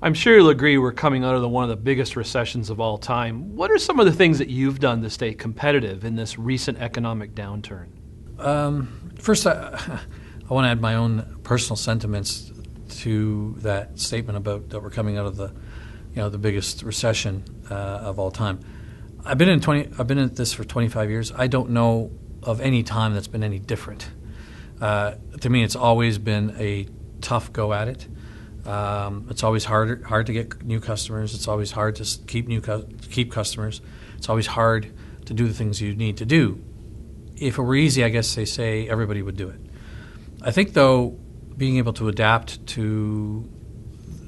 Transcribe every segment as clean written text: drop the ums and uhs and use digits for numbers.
I'm sure you'll agree we're coming out of one of the biggest recessions of all time. What are some of the things that you've done to stay competitive in this recent economic downturn? First, I want to add my own personal sentiments to that statement about that we're coming out of the biggest recession of all time. I've been in this for 25 years. I don't know of any time that's been any different. To me, it's always been a tough go at it. It's always hard to get new customers. It's always hard to keep customers. It's always hard to do the things you need to do. If it were easy, I guess they say everybody would do it. I think, though, being able to adapt to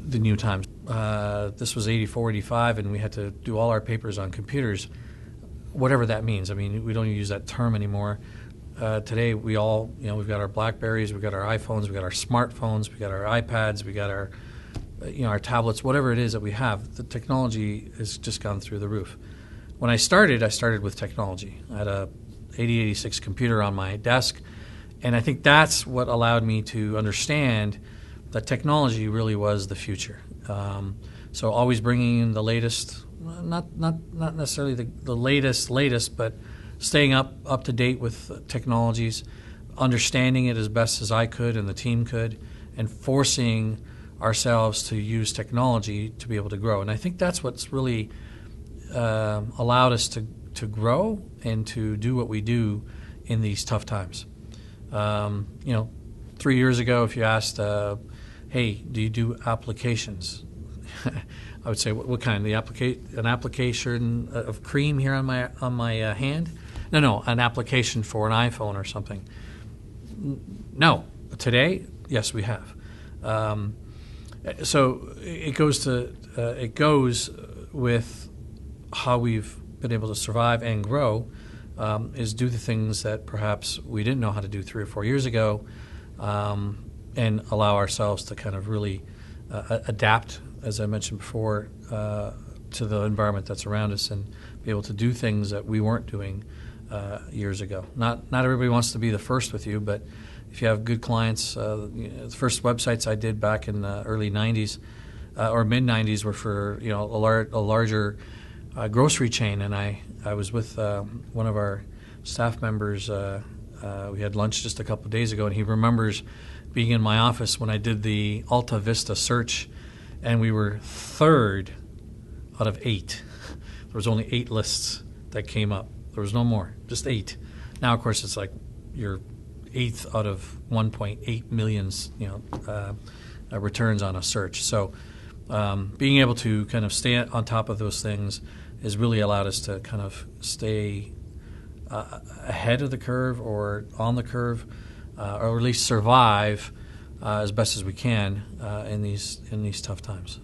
the new times. This was 84, 85, and we had to do all our papers on computers, whatever that means. I mean, we don't use that term anymore. Today, we've got our Blackberries, we've got our iPhones, we've got our smartphones, we've got our iPads, we've got our tablets, whatever it is that we have. The technology has just gone through the roof. When I started with technology. I had a 8086 computer on my desk, and I think that's what allowed me to understand that technology really was the future. So always bringing in the latest, not necessarily the latest, but staying up to date with technologies, understanding it as best as I could and the team could, and forcing ourselves to use technology to be able to grow. And I think that's what's really allowed us to grow and to do what we do in these tough times. 3 years ago, if you asked, hey, do you do applications? I would say, what kind? An application of cream here on my hand? No, an application for an iPhone or something. No. Today, yes, we have. So it goes with how we've been able to survive and grow, is do the things that perhaps we didn't know how to do 3 or 4 years ago, and allow ourselves to kind of really adapt, as I mentioned before, to the environment that's around us, and be able to do things that we weren't doing years ago. Not everybody wants to be the first with you, but if you have good clients, the first websites I did back in the early 90s or mid 90s were for a larger grocery chain, and I was with one of our staff members. We had lunch just a couple of days ago, and he remembers being in my office when I did the Alta Vista search, and we were 3rd out of 8. There was only 8 lists that came up. There was no more, just 8. Now, of course, it's like you're 8th out of 1.8 million, returns on a search. So being able to kind of stay on top of those things has really allowed us to kind of stay ahead of the curve or on the curve, or at least survive as best as we can in these tough times.